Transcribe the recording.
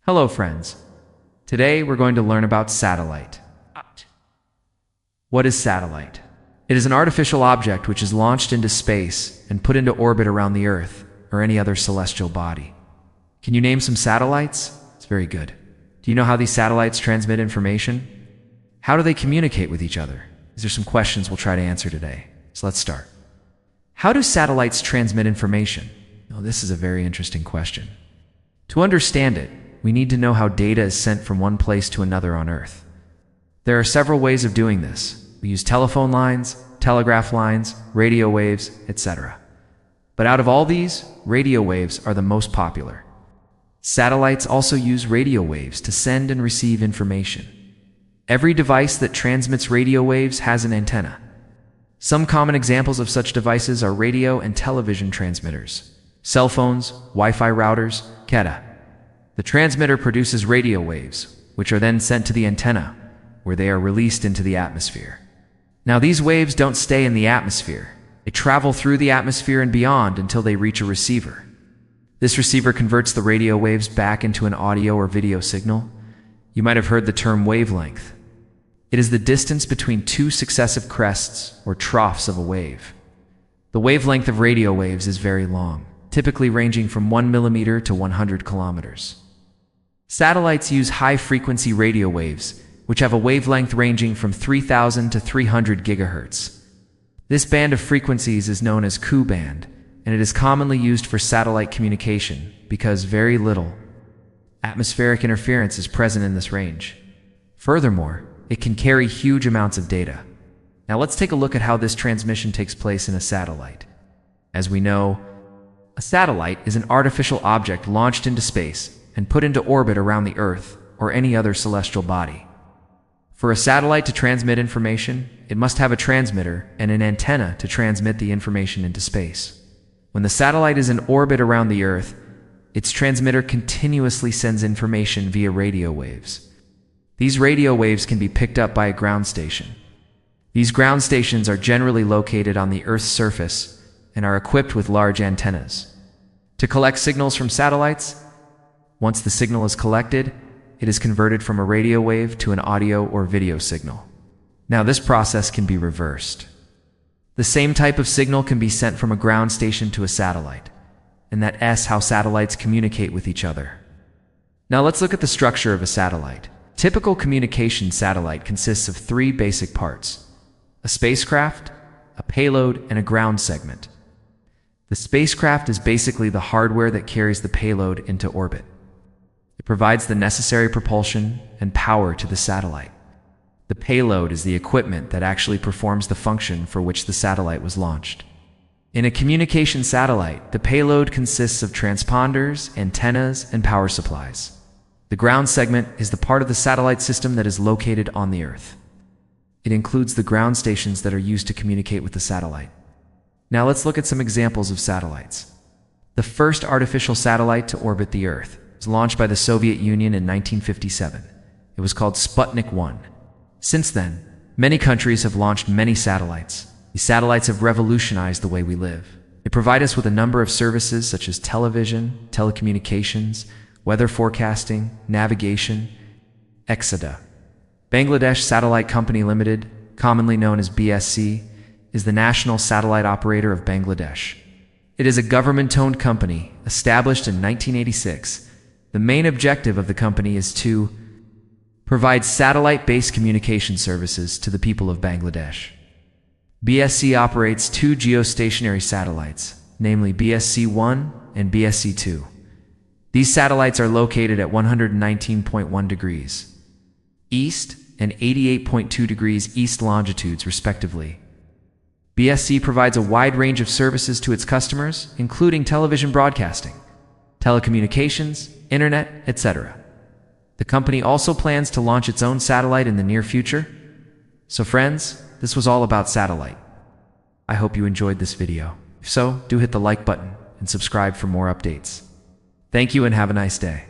Hello friends. Today we're going to learn about satellite. What is satellite? It is an artificial object which is launched into space and put into orbit around the Earth or any other celestial body. Can you name some satellites? It's very good. Do you know how these satellites transmit information? How do they communicate with each other? These are some questions we'll try to answer today. So let's start. How do satellites transmit information? Oh, this is a very interesting question. To understand it, we need to know how data is sent from one place to another on Earth. There are several ways of doing this. We use telephone lines, telegraph lines, radio waves, etc. But out of all these, radio waves are the most popular. Satellites also use radio waves to send and receive information. Every device that transmits radio waves has an antenna. Some common examples of such devices are radio and television transmitters, cell phones, Wi-Fi routers, etc. The transmitter produces radio waves, which are then sent to the antenna, where they are released into the atmosphere. Now these waves don't stay in the atmosphere. They travel through the atmosphere and beyond until they reach a receiver. This receiver converts the radio waves back into an audio or video signal. You might have heard the term wavelength. It is the distance between two successive crests or troughs of a wave. The wavelength of radio waves is very long, typically ranging from 1 millimeter to 100 kilometers. Satellites use high-frequency radio waves, which have a wavelength ranging from 3,000 to 300 gigahertz. This band of frequencies is known as Ku band, and it is commonly used for satellite communication because very little atmospheric interference is present in this range. Furthermore, it can carry huge amounts of data. Now let's take a look at how this transmission takes place in a satellite. As we know, a satellite is an artificial object launched into space and put into orbit around the Earth or any other celestial body. For a satellite to transmit information, it must have a transmitter and an antenna to transmit the information into space. When the satellite is in orbit around the Earth, its transmitter continuously sends information via radio waves. These radio waves can be picked up by a ground station. These ground stations are generally located on the Earth's surface and are equipped with large antennas. To collect signals from satellites, once the signal is collected, it is converted from a radio wave to an audio or video signal. Now this process can be reversed. The same type of signal can be sent from a ground station to a satellite, and that's how satellites communicate with each other. Now let's look at the structure of a satellite. Typical communication satellite consists of three basic parts: a spacecraft, a payload, and a ground segment. The spacecraft is basically the hardware that carries the payload into orbit. It provides the necessary propulsion and power to the satellite. The payload is the equipment that actually performs the function for which the satellite was launched. In a communication satellite, the payload consists of transponders, antennas, and power supplies. The ground segment is the part of the satellite system that is located on the Earth. It includes the ground stations that are used to communicate with the satellite. Now let's look at some examples of satellites. The first artificial satellite to orbit the Earth was launched by the Soviet Union in 1957. It was called Sputnik 1. Since then, many countries have launched many satellites. These satellites have revolutionized the way we live. They provide us with a number of services such as television, telecommunications, weather forecasting, navigation, etc. Bangladesh Satellite Company Limited, commonly known as BSC, is the national satellite operator of Bangladesh. It is a government-owned company established in 1986. The main objective of the company is to provide satellite-based communication services to the people of Bangladesh. BSC operates two geostationary satellites, namely BSC-1 and BSC-2. These satellites are located at 119.1 degrees east and 88.2 degrees east longitudes, respectively. BSC provides a wide range of services to its customers, including television broadcasting, telecommunications, internet, etc. The company also plans to launch its own satellite in the near future. So friends, this was all about satellite. I hope you enjoyed this video. If so, do hit the like button and subscribe for more updates. Thank you and have a nice day.